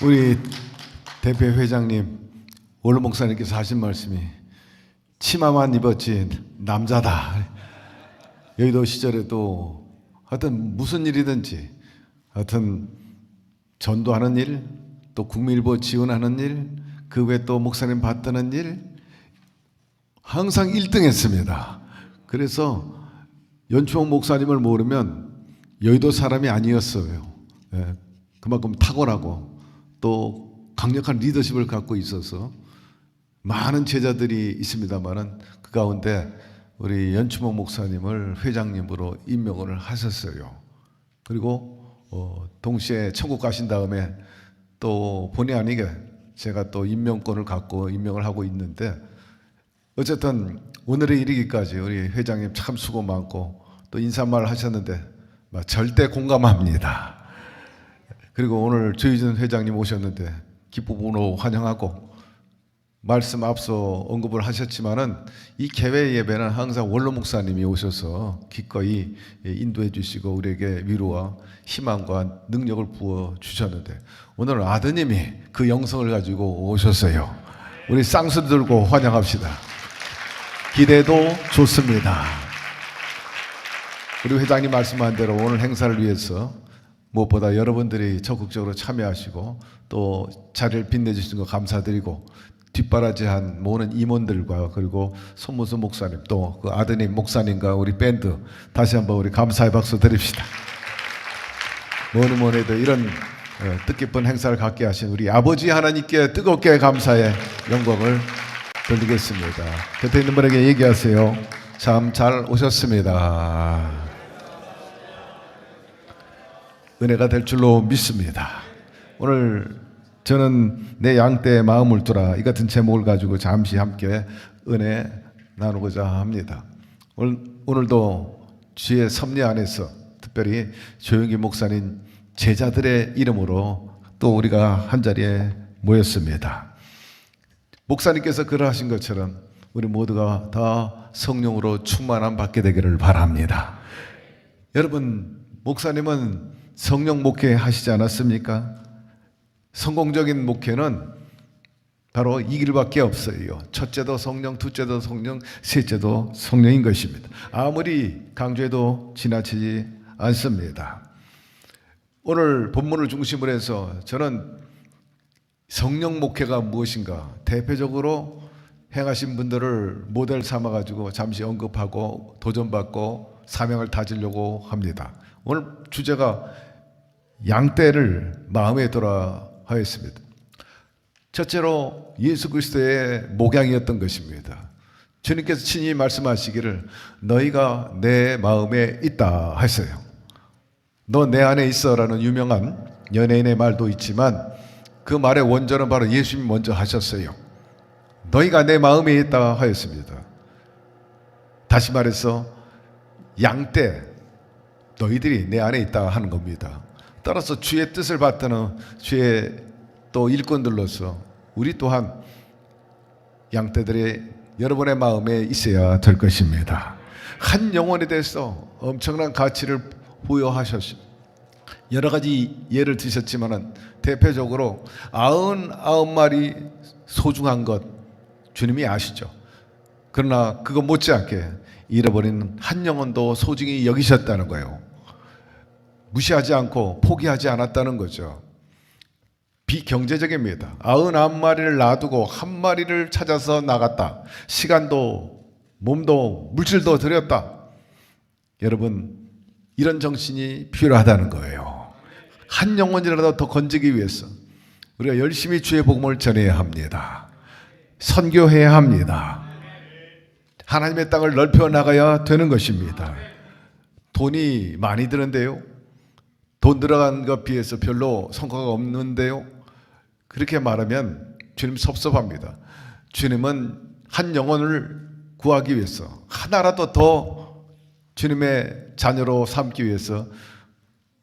우리 대표 회장님 원로 목사님께서 하신 말씀이 치마만 입었지 남자다. 여의도 시절에도 하여튼 무슨 일이든지 하여튼 전도하는 일, 또 국민일보 지원하는 일, 그 외에 또 목사님 받드는 일 항상 1등 했습니다. 그래서 연초홍 목사님을 모르면 여의도 사람이 아니었어요. 그만큼 탁월하고 또 강력한 리더십을 갖고 있어서 많은 제자들이 있습니다만은 그 가운데 우리 연추목 목사님을 회장님으로 임명을 하셨어요. 그리고 동시에 천국 가신 다음에 또 본의 아니게 제가 또 임명권을 갖고 임명을 하고 있는데 어쨌든 오늘에 이르기까지 우리 회장님 참 수고 많고 또 인사말 하셨는데 절대 공감합니다. 그리고 오늘 조희준 회장님 오셨는데 기쁨으로 환영하고 말씀 앞서 언급을 하셨지만은 이 개회 예배는 항상 원로 목사님이 오셔서 기꺼이 인도해 주시고 우리에게 위로와 희망과 능력을 부어 주셨는데 오늘은 아드님이 그 영성을 가지고 오셨어요. 우리 쌍수 들고 환영합시다. 기대도 좋습니다. 우리 회장님 말씀한 대로 오늘 행사를 위해서 무엇보다 여러분들이 적극적으로 참여하시고 또 자리를 빛내주신 거 감사드리고 뒷바라지한 모든 임원들과 그리고 손무수 목사님 또 그 아드님 목사님과 우리 밴드 다시 한번 우리 감사의 박수 드립시다. 뭐니 해도 이런 뜻깊은 행사를 갖게 하신 우리 아버지 하나님께 뜨겁게 감사의 영광을 돌리겠습니다. 곁에 있는 분에게 얘기하세요. 참 잘 오셨습니다. 은혜가 될 줄로 믿습니다. 오늘 저는 내 양떼의 마음을 두라 이 같은 제목을 가지고 잠시 함께 은혜 나누고자 합니다. 오늘도 주의 섭리 안에서 특별히 조영기 목사님 제자들의 이름으로 또 우리가 한자리에 모였습니다. 목사님께서 그러하신 것처럼 우리 모두가 다 성령으로 충만함 받게 되기를 바랍니다. 여러분, 목사님은 성령 목회 하시지 않았습니까? 성공적인 목회는 바로 이 길밖에 없어요. 첫째도 성령, 둘째도 성령, 셋째도 성령인 것입니다. 아무리 강조해도 지나치지 않습니다. 오늘 본문을 중심으로 해서 저는 성령 목회가 무엇인가 대표적으로 행하신 분들을 모델 삼아가지고 잠시 언급하고 도전받고 사명을 다지려고 합니다. 오늘 주제가 양떼를 마음에 두라 하였습니다. 첫째로 예수 그리스도의 목양이었던 것입니다. 주님께서 친히 말씀하시기를 너희가 내 마음에 있다 하셨어요. 너 내 안에 있어라는 유명한 연예인의 말도 있지만 그 말의 원조는 바로 예수님이 먼저 하셨어요. 너희가 내 마음에 있다 하였습니다. 다시 말해서 양떼 너희들이 내 안에 있다 하는 겁니다. 따라서 주의 뜻을 받드는 주의 또 일꾼들로서 우리 또한 양떼들이 여러분의 마음에 있어야 될 것입니다. 한 영혼에 대해서 엄청난 가치를 부여하셨습니다. 여러 가지 예를 드셨지만은 대표적으로 99마리 소중한 것 주님이 아시죠. 그러나 그거 못지않게 잃어버린 한 영혼도 소중히 여기셨다는 거예요. 무시하지 않고 포기하지 않았다는 거죠. 비경제적입니다. 99마리를 놔두고 한 마리를 찾아서 나갔다. 시간도 몸도 물질도 들였다. 여러분 이런 정신이 필요하다는 거예요. 한 영혼이라도 더 건지기 위해서 우리가 열심히 주의 복음을 전해야 합니다. 선교해야 합니다. 하나님의 땅을 넓혀 나가야 되는 것입니다. 돈이 많이 드는데요. 돈 들어간 것 비해서 별로 성과가 없는데요. 그렇게 말하면 주님 섭섭합니다. 주님은 한 영혼을 구하기 위해서 하나라도 더 주님의 자녀로 삼기 위해서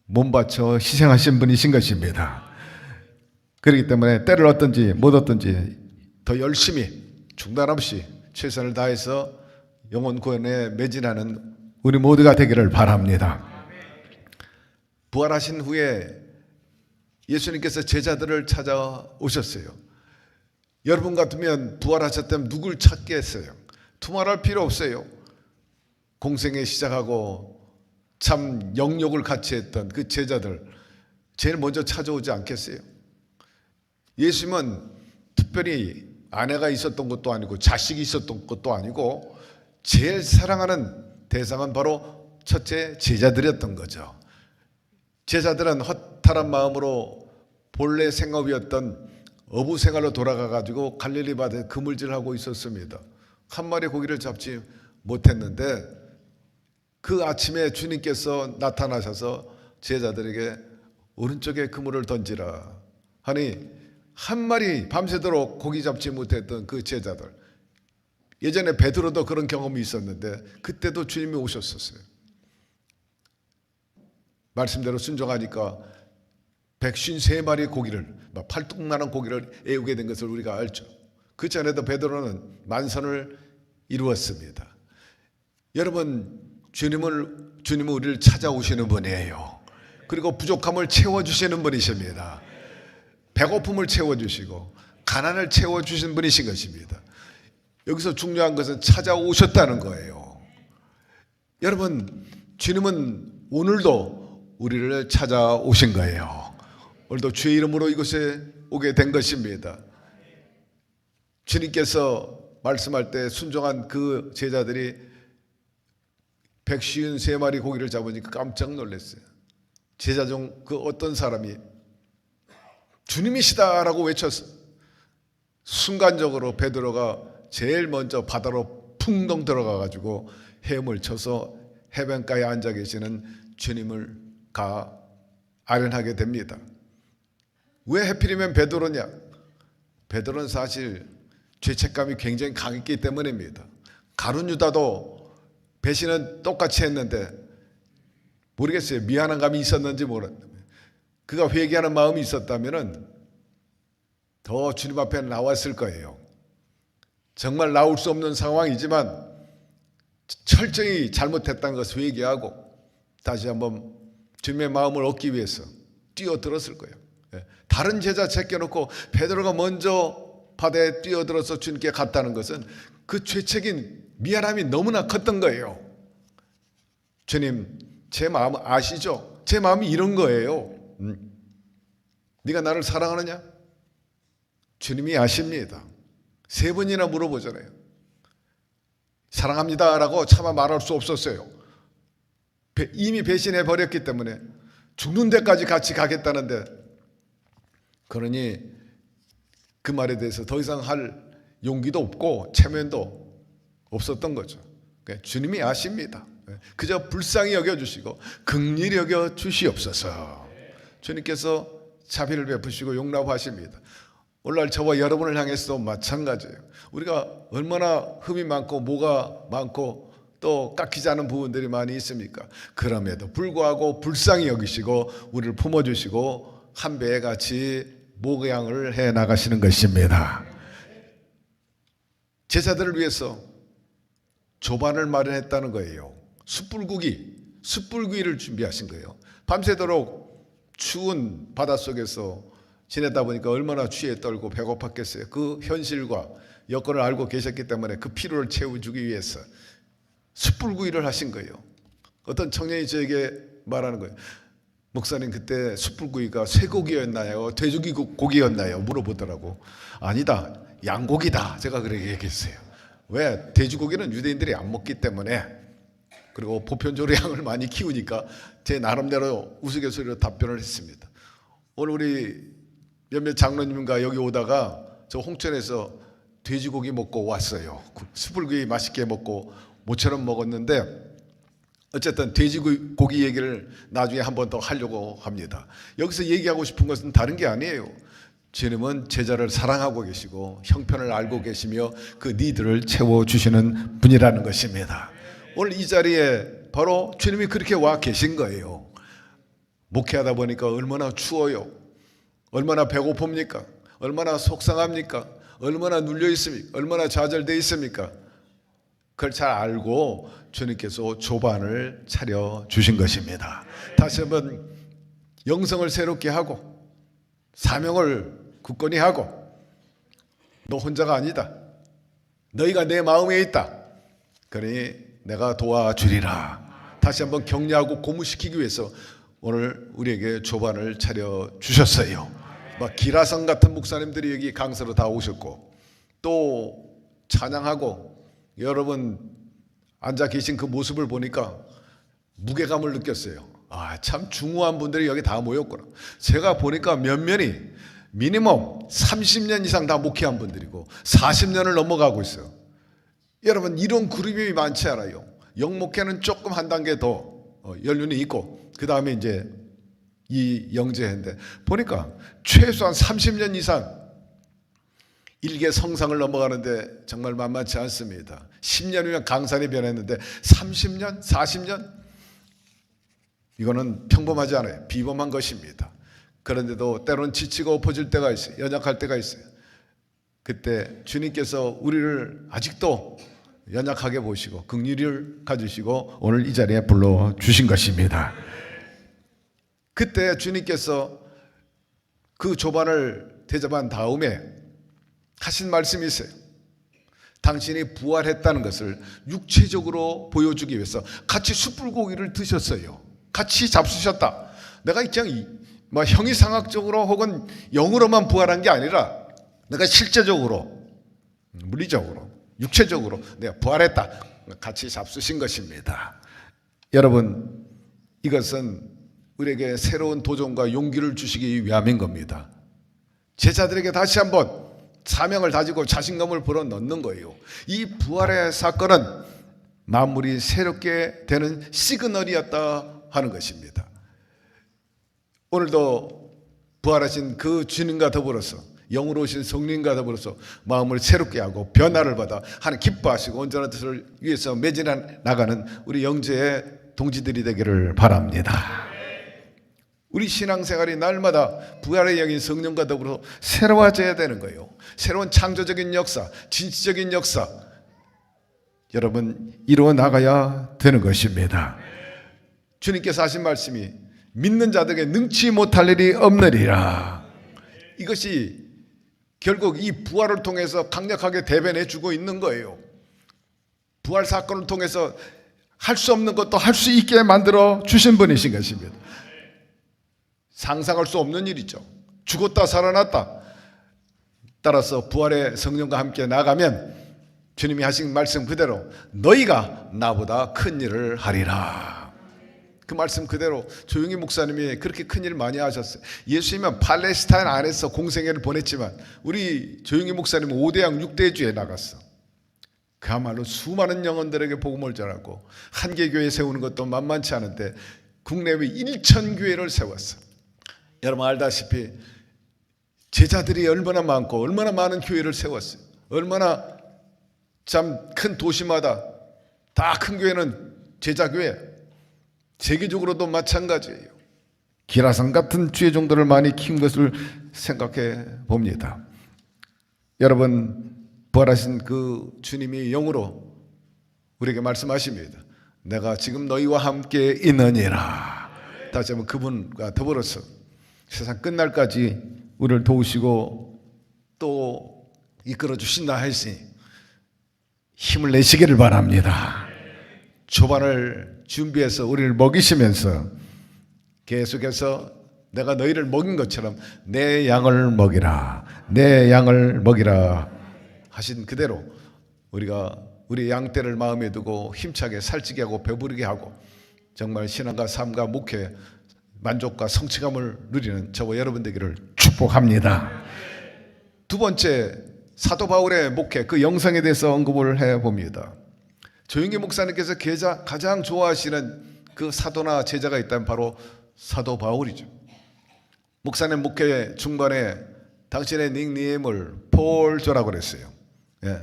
몸 바쳐 희생하신 분이신 것입니다. 그렇기 때문에 때를 얻든지 못 얻든지 더 열심히 중단 없이 최선을 다해서 영혼 구원에 매진하는 우리 모두가 되기를 바랍니다. 부활하신 후에 예수님께서 제자들을 찾아오셨어요. 여러분 같으면 부활하셨다면 누굴 찾겠어요? 두말할 필요 없어요. 공생에 시작하고 참 영욕을 같이 했던 그 제자들 제일 먼저 찾아오지 않겠어요? 예수님은 특별히 아내가 있었던 것도 아니고 자식이 있었던 것도 아니고 제일 사랑하는 대상은 바로 첫째 제자들이었던 거죠. 제자들은 허탈한 마음으로 본래 생업이었던 어부 생활로 돌아가 가지고 갈릴리 바다에 그물질하고 있었습니다. 한 마리 고기를 잡지 못했는데 그 아침에 주님께서 나타나셔서 제자들에게 오른쪽에 그물을 던지라 하니 한 마리 밤새도록 고기 잡지 못했던 그 제자들, 예전에 베드로도 그런 경험이 있었는데 그때도 주님이 오셨었어요. 말씀대로 순종하니까 153마리 고기를, 팔뚝만한 고기를 애우게 된 것을 우리가 알죠. 그 전에도 베드로는 만선을 이루었습니다. 여러분, 주님은 우리를 찾아오시는 분이에요. 그리고 부족함을 채워주시는 분이십니다. 배고픔을 채워주시고 가난을 채워주시는 분이신 것입니다. 여기서 중요한 것은 찾아오셨다는 거예요. 여러분, 주님은 오늘도 우리를 찾아오신 거예요. 오늘도 주의 이름으로 이곳에 오게 된 것입니다. 주님께서 말씀할 때 순종한 그 제자들이 153마리 고기를 잡으니까 깜짝 놀랐어요. 제자 중 그 어떤 사람이 주님이시다라고 외쳤어. 순간적으로 베드로가 제일 먼저 바다로 풍덩 들어가 가지고 헤엄을 쳐서 해변가에 앉아 계시는 주님을 아련하게 됩니다. 왜 하필이면 베드로냐? 베드로는 사실 죄책감이 굉장히 강했기 때문입니다. 가룟 유다도 배신은 똑같이 했는데 모르겠어요. 미안한 감이 있었는지 모르겠는데 그가 회개하는 마음이 있었다면 더 주님 앞에 나왔을 거예요. 정말 나올 수 없는 상황이지만 철저히 잘못했다는 것을 회개하고 다시 한번 주님의 마음을 얻기 위해서 뛰어들었을 거예요. 다른 제자 제껴놓고 베드로가 먼저 바다에 뛰어들어서 주님께 갔다는 것은 그 죄책인 미안함이 너무나 컸던 거예요. 주님, 제 마음 아시죠? 제 마음이 이런 거예요. 네가 나를 사랑하느냐? 주님이 아십니다. 3번이나 물어보잖아요. 사랑합니다라고 차마 말할 수 없었어요. 이미 배신해 버렸기 때문에 죽는 데까지 같이 가겠다는데, 그러니 그 말에 대해서 더 이상 할 용기도 없고 체면도 없었던 거죠. 그러니까 주님이 아십니다. 그저 불쌍히 여겨주시고 긍휼히 여겨주시옵소서. 주님께서 자비를 베푸시고 용납하십니다. 오늘날 저와 여러분을 향해서도 마찬가지예요. 우리가 얼마나 흠이 많고 뭐가 많고 또 깎이지 않은 부분들이 많이 있습니까? 그럼에도 불구하고 불쌍히 여기시고 우리를 품어주시고 한 배에 같이 목양을 해 나가시는 것입니다. 제자들을 위해서 조반을 마련했다는 거예요. 숯불구이를 준비하신 거예요. 밤새도록 추운 바닷속에서 지내다 보니까 얼마나 취해 떨고 배고팠겠어요. 그 현실과 여건을 알고 계셨기 때문에 그 피로를 채워주기 위해서 숯불구이를 하신 거예요. 어떤 청년이 저에게 말하는 거예요. 목사님, 그때 숯불구이가 쇠고기였나요? 돼지고기였나요? 물어보더라고. 아니다, 양고기다. 제가 그렇게 얘기했어요. 왜? 돼지고기는 유대인들이 안 먹기 때문에, 그리고 보편적으로 양을 많이 키우니까 제 나름대로 우스갯소리로 답변을 했습니다. 오늘 우리 몇몇 장로님과 여기 오다가 저 홍천에서 돼지고기 먹고 왔어요. 숯불구이 맛있게 먹고 모처럼 먹었는데, 어쨌든 돼지고기 얘기를 나중에 한 번 더 하려고 합니다. 여기서 얘기하고 싶은 것은 다른 게 아니에요. 주님은 제자를 사랑하고 계시고 형편을 알고 계시며 그 니들을 채워주시는 분이라는 것입니다. 오늘 이 자리에 바로 주님이 그렇게 와 계신 거예요. 목회하다 보니까 얼마나 추워요. 얼마나 배고픕니까? 얼마나 속상합니까? 얼마나 눌려 있습니까? 얼마나 좌절되어 있습니까? 그걸 잘 알고 주님께서 조반을 차려 주신 것입니다. 다시 한번 영성을 새롭게 하고 사명을 굳건히 하고 너 혼자가 아니다. 너희가 내 마음에 있다. 그러니 내가 도와주리라. 다시 한번 격려하고 고무시키기 위해서 오늘 우리에게 조반을 차려주셨어요. 막 기라성 같은 목사님들이 여기 강사로 다 오셨고 또 찬양하고 여러분 앉아 계신 그 모습을 보니까 무게감을 느꼈어요. 참 중후한 분들이 여기 다 모였구나. 제가 보니까 면면이 미니멈 30년 이상 다 목회한 분들이고 40년을 넘어가고 있어요. 여러분 이런 그룹이 많지 않아요. 영목회는 조금 한 단계 더 연륜이 있고 그 다음에 이제 이 영재회인데 보니까 최소한 30년 이상 일개 성상을 넘어가는데 정말 만만치 않습니다. 10년이면 강산이 변했는데 30년, 40년? 이거는 평범하지 않아요. 비범한 것입니다. 그런데도 때로는 지치고 엎어질 때가 있어요. 연약할 때가 있어요. 그때 주님께서 우리를 아직도 연약하게 보시고 긍휼을 가지시고 오늘 이 자리에 불러주신 것입니다. 그때 주님께서 그 조반을 대접한 다음에 하신 말씀이 있어요. 당신이 부활했다는 것을 육체적으로 보여주기 위해서 같이 숯불고기를 드셨어요. 같이 잡수셨다. 내가 그냥 형이상학적으로 혹은 영으로만 부활한 게 아니라 내가 실제적으로 물리적으로 육체적으로 내가 부활했다. 같이 잡수신 것입니다. 여러분 이것은 우리에게 새로운 도전과 용기를 주시기 위함인 겁니다. 제자들에게 다시 한번 사명을 다지고 자신감을 불어넣는 거예요. 이 부활의 사건은 만물이 새롭게 되는 시그널이었다 하는 것입니다. 오늘도 부활하신 그 주님과 더불어서 영으로 오신 성령과 더불어서 마음을 새롭게 하고 변화를 받아 하나님 기뻐하시고 온전한 뜻을 위해서 매진해 나가는 우리 영재의 동지들이 되기를 바랍니다. 우리 신앙생활이 날마다 부활의 영인 성령과 더불어 새로워져야 되는 거예요. 새로운 창조적인 역사, 진취적인 역사 여러분 이루어 나가야 되는 것입니다. 주님께서 하신 말씀이 믿는 자들에게 능치 못할 일이 없느니라. 이것이 결국 이 부활을 통해서 강력하게 대변해 주고 있는 거예요. 부활 사건을 통해서 할 수 없는 것도 할 수 있게 만들어 주신 분이신 것입니다. 상상할 수 없는 일이죠. 죽었다 살아났다. 따라서 부활의 성령과 함께 나가면 주님이 하신 말씀 그대로 너희가 나보다 큰 일을 하리라. 그 말씀 그대로 조용히 목사님이 그렇게 큰 일 많이 하셨어요. 예수님은 팔레스타인 안에서 공생애를 보냈지만 우리 조용히 목사님은 5대양 6대주에 나갔어. 그야말로 수많은 영혼들에게 복음을 전하고 한계교회 세우는 것도 만만치 않은데 국내외 1,000교회를 세웠어. 여러분 알다시피 제자들이 얼마나 많고 얼마나 많은 교회를 세웠어요. 얼마나 참 큰 도시마다 다 큰 교회는 제자교회. 세계적으로도 마찬가지예요. 기라성 같은 주의 종들을 많이 키운 것을 생각해 봅니다. 여러분 부활하신 그 주님이 영으로 우리에게 말씀하십니다. 내가 지금 너희와 함께 있느니라. 다시 한번 그분과 더불어서 세상 끝날까지 우리를 도우시고 또 이끌어 주신다 하시니 힘을 내시기를 바랍니다. 조반을 준비해서 우리를 먹이시면서 계속해서 내가 너희를 먹인 것처럼 내 양을 먹이라, 내 양을 먹이라 하신 그대로 우리가 우리 양떼를 마음에 두고 힘차게 살찌게 하고 배부르게 하고 정말 신앙과 삶과 목회 만족과 성취감을 누리는 저와 여러분 되기를 축복합니다. 두 번째 사도 바울의 목회 그 영성에 대해서 언급을 해봅니다. 조용기 목사님께서 가장 좋아하시는 그 사도나 제자가 있다면 바로 사도 바울이죠. 목사님 목회 중반에 당신의 닉네임을 폴조라고 그랬어요. 예.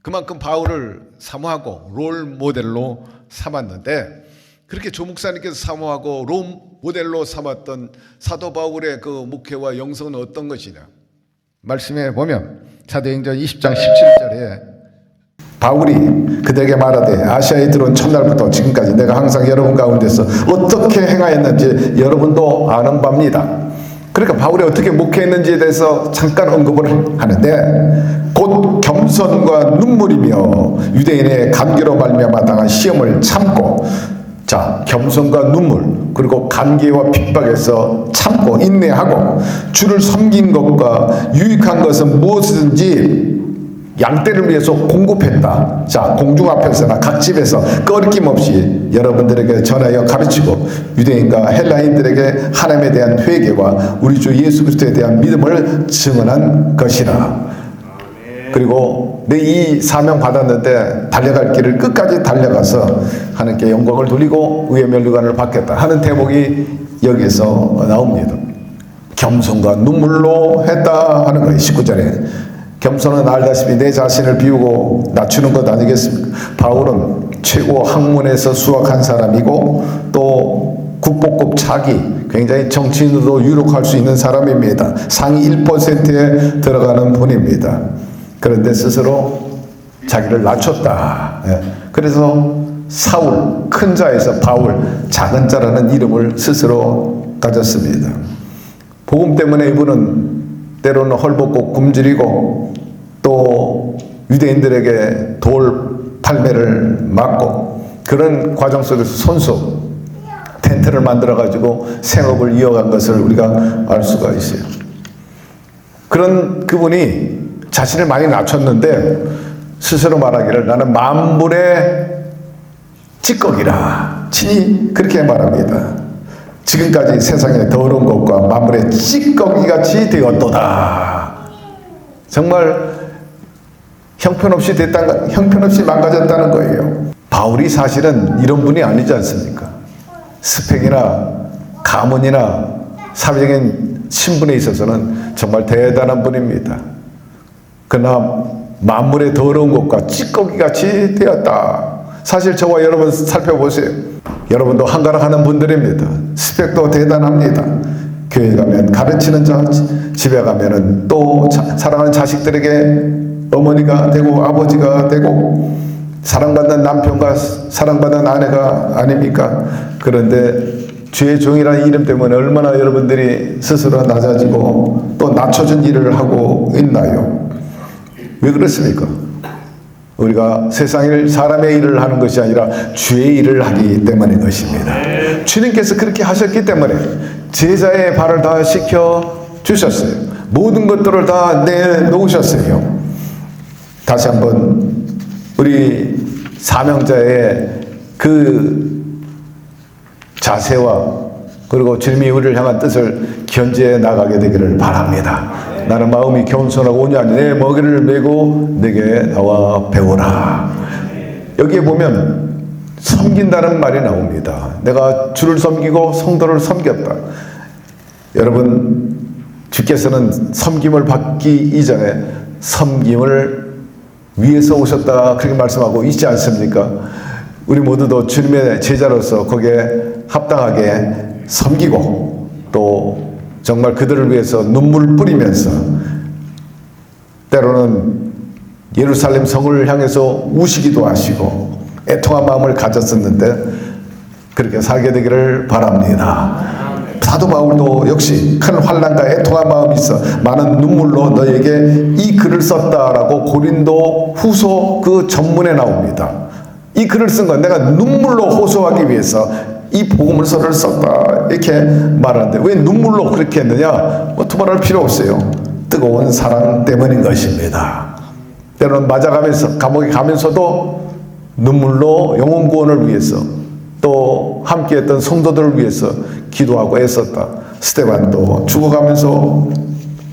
그만큼 바울을 사모하고 롤 모델로 삼았는데 그렇게 조 목사님께서 사모하고 롤 모델로 삼았던 사도 바울의 그 목회와 영성은 어떤 것이냐. 말씀해 보면 사도행전 20장 17절에 바울이 그들에게 말하되 아시아에 들어온 첫날부터 지금까지 내가 항상 여러분 가운데서 어떻게 행하였는지 여러분도 아는 바입니다. 그러니까 바울이 어떻게 목회했는지에 대해서 잠깐 언급을 하는데, 곧 겸손과 눈물이며 유대인의 간계로 말미암아 당한 시험을 참고, 자, 겸손과 눈물, 그리고 간계와 핍박에서 참고 인내하고 주를 섬긴 것과 유익한 것은 무엇이든지 양떼를 위해서 공급했다. 자, 공중 앞에서나 각 집에서 꺼리낌 없이 여러분들에게 전하여 가르치고 유대인과 헬라인들에게 하나님에 대한 회개와 우리 주 예수 그리스도에 대한 믿음을 증언한 것이라. 그리고 내 이 사명 받았는데 달려갈 길을 끝까지 달려가서 하나님께 영광을 돌리고 의의 면류관을 받겠다 하는 대목이 여기서 나옵니다. 겸손과 눈물로 했다 하는 거예요. 19절에 겸손은 알다시피 내 자신을 비우고 낮추는 것 아니겠습니까? 바울은 최고 학문에서 수학한 사람이고 또 국보급 차기, 굉장히 정치인으로도 유력할 수 있는 사람입니다. 상위 1%에 들어가는 분입니다. 그런데 스스로 자기를 낮췄다. 그래서 사울, 큰 자에서 바울, 작은 자라는 이름을 스스로 가졌습니다. 복음 때문에 이분은 때로는 헐벗고 굶주리고 또 유대인들에게 돌 팔매를 맞고 그런 과정 속에서 손수 텐트를 만들어 가지고 생업을 이어간 것을 우리가 알 수가 있어요. 그런 그분이 자신을 많이 낮췄는데 스스로 말하기를 나는 만물의 찌꺼기라 친히 그렇게 말합니다. 지금까지 세상의 더러운 것과 만물의 찌꺼기같이 되었도다. 정말 형편없이 형편없이 망가졌다는 거예요. 바울이 사실은 이런 분이 아니지 않습니까? 스펙이나 가문이나 사회적인 신분에 있어서는 정말 대단한 분입니다. 그러나 만물의 더러운 것과 찌꺼기같이 되었다. 사실 저와 여러분 살펴보세요. 여러분도 한가락하는 분들입니다. 스펙도 대단합니다. 교회 가면 가르치는 자, 집에 가면은 또 사랑하는 자식들에게 어머니가 되고 아버지가 되고 사랑받는 남편과 사랑받는 아내가 아닙니까? 그런데 주의 종이라는 이름 때문에 얼마나 여러분들이 스스로 낮아지고 또 낮춰진 일을 하고 있나요? 왜 그렇습니까? 우리가 세상일 사람의 일을 하는 것이 아니라 주의 일을 하기 때문인 것입니다. 주님께서 그렇게 하셨기 때문에 제자의 발을 다 씻겨 주셨어요. 모든 것들을 다 내놓으셨어요. 다시 한번 우리 사명자의 그 자세와 그리고 주님이 우리를 향한 뜻을 견지해 나가게 되기를 바랍니다. 나는 마음이 겸손하고 온유하니 내 먹이를 메고 내게 나와 배우라. 여기에 보면 섬긴다는 말이 나옵니다. 내가 주를 섬기고 성도를 섬겼다. 여러분, 주께서는 섬김을 받기 이전에 섬김을 위해서 오셨다 그렇게 말씀하고 있지 않습니까? 우리 모두도 주님의 제자로서 거기에 합당하게 섬기고 또 정말 그들을 위해서 눈물을 뿌리면서 때로는 예루살렘 성을 향해서 우시기도 하시고 애통한 마음을 가졌었는데 그렇게 살게 되기를 바랍니다. 사도 바울도 역시 큰 환난과 애통한 마음이 있어 많은 눈물로 너에게 이 글을 썼다라고 고린도 후서 그 전문에 나옵니다. 이 글을 쓴 건 내가 눈물로 호소하기 위해서 이 복음서를 썼다 이렇게 말하는데 왜 눈물로 그렇게 했느냐? 뭐 두말할 필요 없어요. 뜨거운 사랑 때문인 것입니다. 때로는 맞아가면서 감옥에 가면서도 눈물로 영혼 구원을 위해서 또 함께했던 성도들을 위해서 기도하고 애썼다. 스데반도 죽어가면서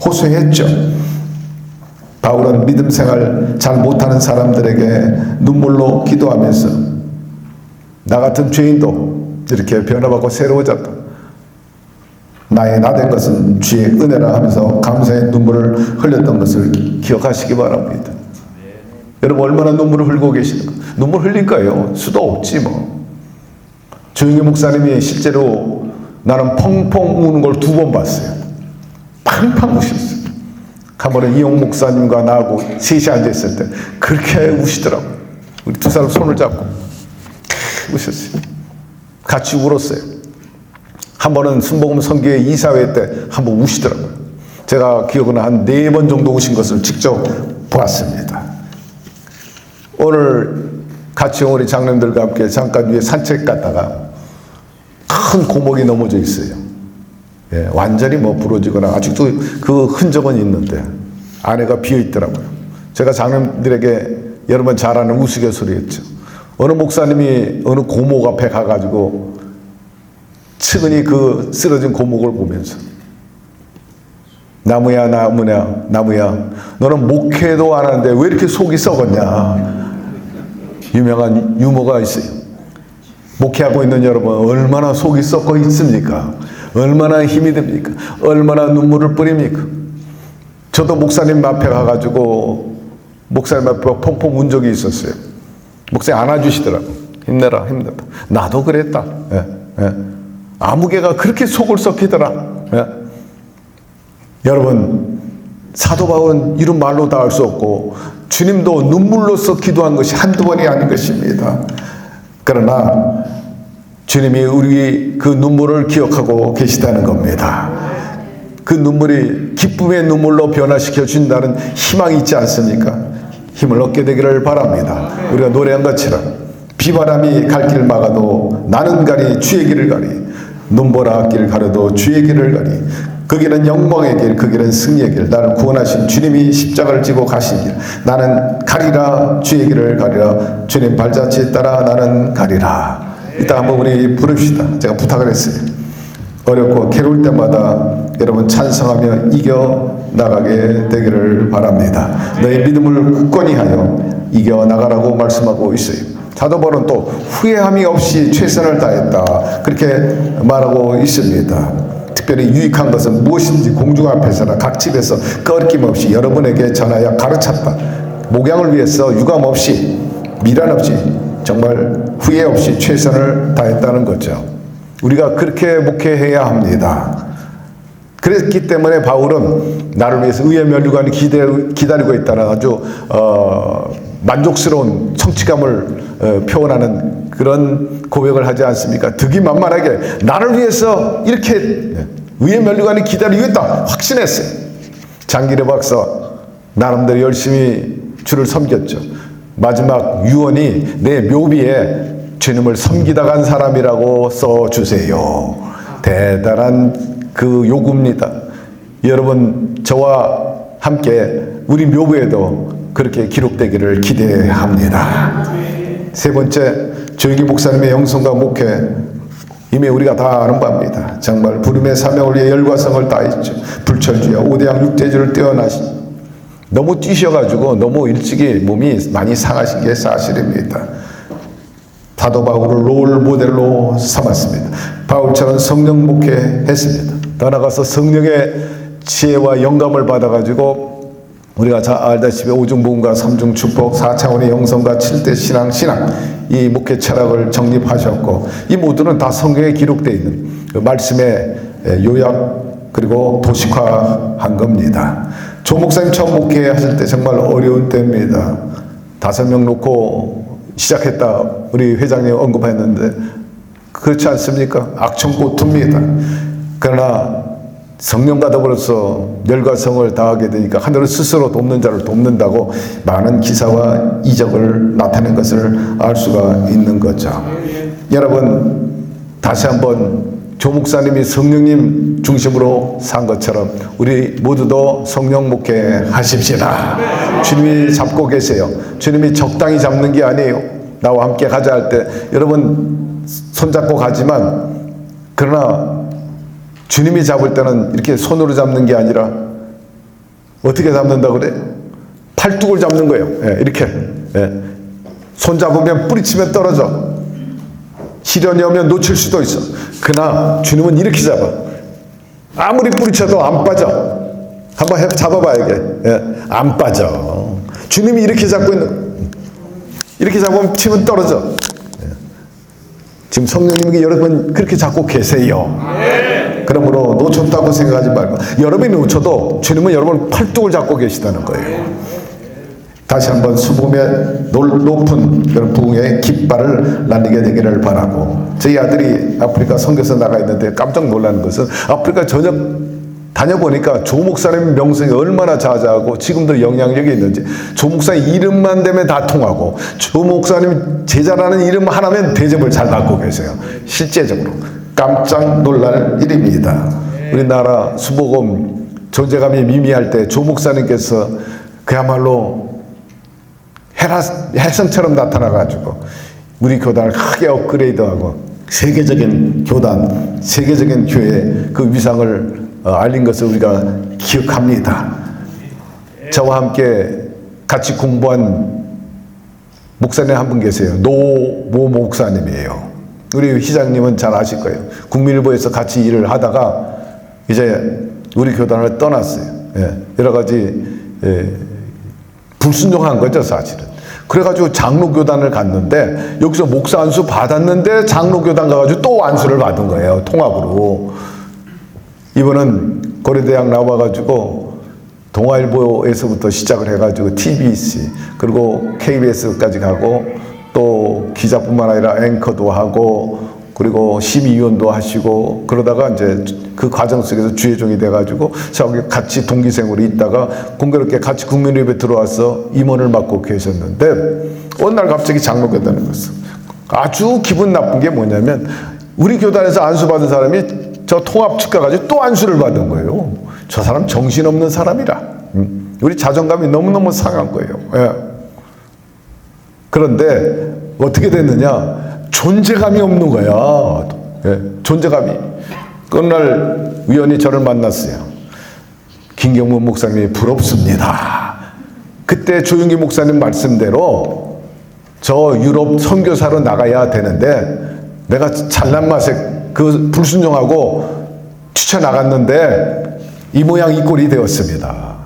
호소했죠. 바울은 믿음 생활 잘 못하는 사람들에게 눈물로 기도하면서 나 같은 죄인도 이렇게 변화받고 새로워졌다. 나의 나된 것은 주의 은혜라 하면서 감사의 눈물을 흘렸던 것을 기억하시기 바랍니다. 여러분 얼마나 눈물을 흘리고 계시는가? 눈물 흘릴 거예요. 수도 없지 뭐. 조영희 목사님이 실제로 나는 펑펑 우는 걸 2번 봤어요. 팡팡 우셨어요. 한 번은 이용 목사님과 나하고 셋이 앉아있을 때 그렇게 우시더라고. 우리 2 사람 손을 잡고 우셨어요. 같이 울었어요. 한 번은 순복음 선교회 이사회 때 한 번 우시더라고요. 제가 기억은 한 4번 정도 우신 것을 직접 보았습니다. 오늘 같이 온 우리 장로님들과 함께 잠깐 위에 산책 갔다가 큰 고목이 넘어져 있어요. 예, 완전히 뭐 부러지거나 아직도 그 흔적은 있는데 안에가 비어 있더라고요. 제가 장로님들에게 여러 번 잘 아는 우스갯소리였죠. 어느 목사님이 어느 고목 앞에 가가지고 측은히 그 쓰러진 고목을 보면서 나무야 너는 목회도 안 하는데 왜 이렇게 속이 썩었냐. 유명한 유머가 있어요. 목회하고 있는 여러분 얼마나 속이 썩어 있습니까? 얼마나 힘이 듭니까? 얼마나 눈물을 뿌립니까? 저도 목사님 앞에 가가지고 목사님 앞에 펑펑 운 적이 있었어요. 목사님 안아주시더라고. 힘내라. 나도 그랬다. 예, 예. 아무개가 그렇게 속을 썩히더라. 예. 여러분 사도 바울은 이런 말로 다 할 수 없고 주님도 눈물로써 기도한 것이 한두 번이 아닌 것입니다. 그러나 주님이 우리 그 눈물을 기억하고 계시다는 겁니다. 그 눈물이 기쁨의 눈물로 변화시켜 준다는 희망이 있지 않습니까? 힘을 얻게 되기를 바랍니다. 우리가 노래한 것처럼 비바람이 갈 길 막아도 나는 가리 주의 길을 가리 눈보라 길 가려도 주의 길을 가리 그 길은 영광의 길, 그 길은 승리의 길. 나를 구원하신 주님이 십자가를 지고 가신 길. 나는 가리라 주의 길을 가리라 주님 발자취에 따라 나는 가리라. 이따 한번 우리 부릅시다. 제가 부탁을 했어요. 어렵고 괴로울 때마다 여러분 찬성하며 이겨나가게 되기를 바랍니다. 너의 믿음을 굳건히 하여 이겨나가라고 말씀하고 있어요. 사도 바울은 또 후회함이 없이 최선을 다했다 그렇게 말하고 있습니다. 특별히 유익한 것은 무엇인지 공중 앞에서나 각 집에서 꺼리낌 없이 여러분에게 전하여 가르쳤다. 목양을 위해서 유감 없이 미련 없이 정말 후회 없이 최선을 다했다는 거죠. 우리가 그렇게 목회해야 합니다. 그랬기 때문에 바울은 나를 위해서 의의 면류관이 기다리고 있다는 아주 만족스러운 성취감을 표현하는 그런 고백을 하지 않습니까? 득이 만만하게 나를 위해서 이렇게 의의 면류관이 기다리고 있다 확신했어요. 장기래 박사 나름대로 열심히 주를 섬겼죠. 마지막 유언이 내 묘비에 주님을 섬기다 간 사람이라고 써주세요. 대단한 그 요구입니다. 여러분 저와 함께 우리 묘부에도 그렇게 기록되기를 기대합니다. 세 번째 조영기 목사님의 영성과 목회 이미 우리가 다 아는 바입니다. 정말 부름의 사명을 위해 열과성을 다했죠. 불철주야 5대양 6대주를 떼어나시 너무 뛰셔가지고 너무 일찍이 몸이 많이 상하신 게 사실입니다. 사도 바울을 롤 모델로 삼았습니다. 바울처럼 성령 목회했습니다. 더 나아가서 성령의 지혜와 영감을 받아가지고 우리가 잘 알다시피 오중복음과 삼중축복 4차원의 영성과 7대 신앙 이 목회 철학을 정립하셨고 이 모두는 다 성경에 기록되어 있는 그 말씀의 요약 그리고 도식화한 겁니다. 조 목사님 처음 목회하실 때 정말 어려운 때입니다. 5명 놓고 시작했다 우리 회장님 언급했는데 그렇지 않습니까? 악천고투입니다. 그러나 성령 받아버려서 열과 성을 다하게 되니까 하늘은 스스로 돕는 자를 돕는다고 많은 기사와 이적을 나타낸 것을 알 수가 있는 거죠. 여러분 다시 한번 조 목사님이 성령님 중심으로 산 것처럼 우리 모두도 성령 목회 하십시다. 주님이 잡고 계세요. 주님이 적당히 잡는 게 아니에요. 나와 함께 가자 할 때 여러분 손잡고 가지만 그러나 주님이 잡을 때는 이렇게 손으로 잡는 게 아니라 어떻게 잡는다 그래? 팔뚝을 잡는 거예요. 예, 이렇게 손 잡으면 뿌리치면 떨어져. 시련이 오면 놓칠 수도 있어. 그러나 주님은 이렇게 잡아. 아무리 뿌리쳐도 안 빠져. 한번 잡아봐야 돼. 안 빠져. 주님이 이렇게 잡고 있는 거예요. 이렇게 잡으면 치면 떨어져. 지금 성령님이 여러분 그렇게 잡고 계세요. 그러므로 놓쳤다고 생각하지 말고 여러분이 놓쳐도 주님은 여러분 팔뚝을 잡고 계시다는 거예요. 다시 한번 수봄의 높은 그런 부흥의 깃발을 날리게 되기를 바라고, 저희 아들이 아프리카 선교사 나가 있는데 깜짝 놀라는 것은 아프리카 전역 다녀보니까 조 목사님 명성이 얼마나 자자하고 지금도 영향력이 있는지, 조 목사님 이름만 되면 다 통하고, 조 목사님 제자라는 이름 하나면 대접을 잘 받고 계세요. 실제적으로 깜짝 놀랄 일입니다. 우리나라 수복음 존재감이 미미할 때 조 목사님께서 그야말로 혜성처럼 나타나가지고 우리 교단을 크게 업그레이드하고 세계적인 교단, 세계적인 교회 그 위상을 알린 것을 우리가 기억합니다. 저와 함께 같이 공부한 목사님 한 분 계세요. 노모 목사님이에요. 우리 회장님은 잘 아실 거예요. 국민일보에서 같이 일을 하다가 이제 우리 교단을 떠났어요. 여러 가지 불순종한 거죠, 사실은. 그래가지고 장로교단을 갔는데 여기서 목사 안수 받았는데 장로교단 가가지고 또 안수를 받은 거예요, 통합으로. 이번은 고려대학 나와가지고 동아일보에서부터 시작을 해가지고 TBC 그리고 KBS까지 가고, 또 기자뿐만 아니라 앵커도 하고 그리고 심의위원도 하시고, 그러다가 이제 그 과정 속에서 주회종이 돼가지고 저기 같이 동기생으로 있다가 공교롭게 같이 국민의회에 들어와서 임원을 맡고 계셨는데 어느 날 갑자기 장로교단을 갔어. 아주 기분 나쁜 게 뭐냐면 우리 교단에서 안수 받은 사람이 저 통합 측 가가지고 또 안수를 받은 거예요. 저 사람 정신없는 사람이라. 우리 자존감이 너무너무 상한 거예요. 그런데 어떻게 됐느냐? 존재감이 없는 거야. 존재감이. 어느 날 우연히 저를 만났어요. 김경문 목사님이 부럽습니다. 그때 조윤기 목사님 말씀대로 저 유럽 선교사로 나가야 되는데 내가 잘난 맛에 그 불순종하고 뛰쳐나갔는데 이 모양 이 꼴이 되었습니다.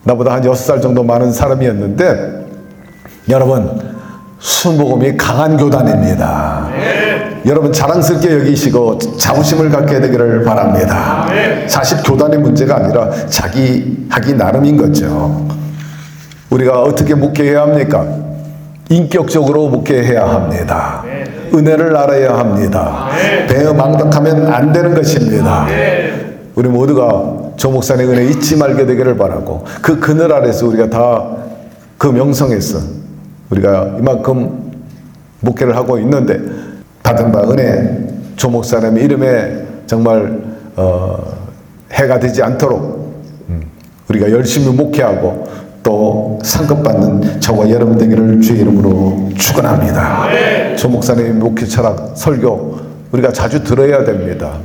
나보다 한 6살 정도 많은 사람이었는데, 여러분 순복음이 강한 교단입니다. 여러분 자랑스럽게 여기시고 자부심을 갖게 되기를 바랍니다. 사실 교단의 문제가 아니라 자기 하기 나름인 거죠. 우리가 어떻게 목회해야 합니까? 인격적으로 목회해야 합니다. 은혜를 알아야 합니다. 배은망덕하면 안 되는 것입니다. 우리 모두가 조 목사님 은혜 잊지 말게 되기를 바라고, 그 그늘 아래서 우리가 다 그 명성에서 우리가 이만큼 목회를 하고 있는데 받은 바 은혜, 조 목사님 이름에 정말 해가 되지 않도록 우리가 열심히 목회하고 또 상급받는 저와 여러분 되기를 주의 이름으로 축원합니다. 조 목사님 목회 철학 설교 우리가 자주 들어야 됩니다.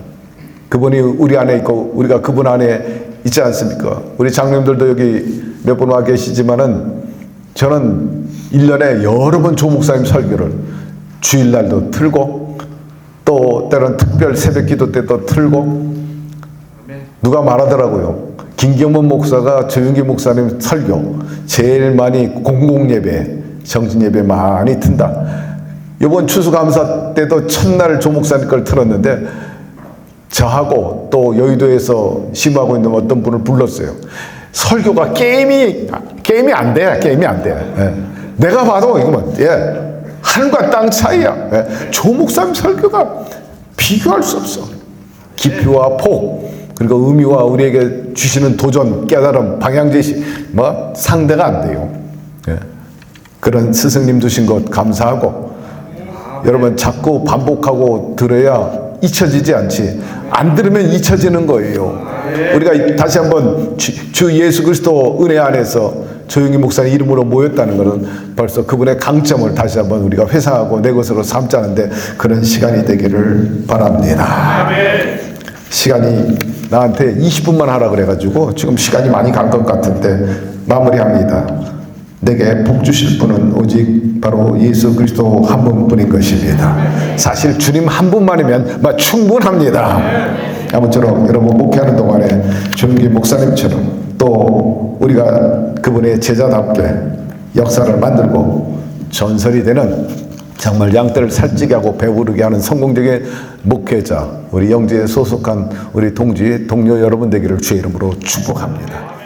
그분이 우리 안에 있고 우리가 그분 안에 있지 않습니까? 우리 장로님들도 여기 몇 분 와 계시지만은 저는 1년에 여러 번 조 목사님 설교를 주일날도 틀고 또 때로는 특별 새벽 기도 때도 틀고, 누가 말하더라고요. 김경문 목사가 조윤기 목사님 설교 제일 많이 공공예배, 정신예배 많이 튼다. 이번 추수감사 때도 첫날 조 목사님 걸 틀었는데 저하고 또 여의도에서 심하고 있는 어떤 분을 불렀어요. 설교가 게임이 안 돼. 게임이 안 돼. 내가 봐도 이거면 하늘과 땅 차이야. 조 목사님 설교가 비교할 수 없어. 깊이와 폭, 그리고 의미와 우리에게 주시는 도전, 깨달음, 방향제시 뭐 상대가 안 돼요. 그런 스승님 두신 것 감사하고, 여러분 자꾸 반복하고 들어야 잊혀지지 않지. 안 들으면 잊혀지는 거예요. 우리가 다시 한번 주 예수 그리스도 은혜 안에서 조용히 목사님 이름으로 모였다는 것은 벌써 그분의 강점을 다시 한번 우리가 회상하고 내 것으로 삼자는데 그런 시간이 되기를 바랍니다. 시간이 나한테 20분만 하라 그래가지고 지금 시간이 많이 간 것 같은데 마무리합니다. 내게 복 주실 분은 오직 바로 예수 그리스도 한 분뿐인 것입니다. 사실 주님 한 분만이면 충분합니다. 아무쪼록 여러분 목회하는 동안에 조윤기 목사님처럼 또 우리가 그분의 제자답게 역사를 만들고 전설이 되는 정말 양떼를 살찌게 하고 배부르게 하는 성공적인 목회자, 우리 영지에 소속한 우리 동지, 동료 여러분 되기를 주의 이름으로 축복합니다.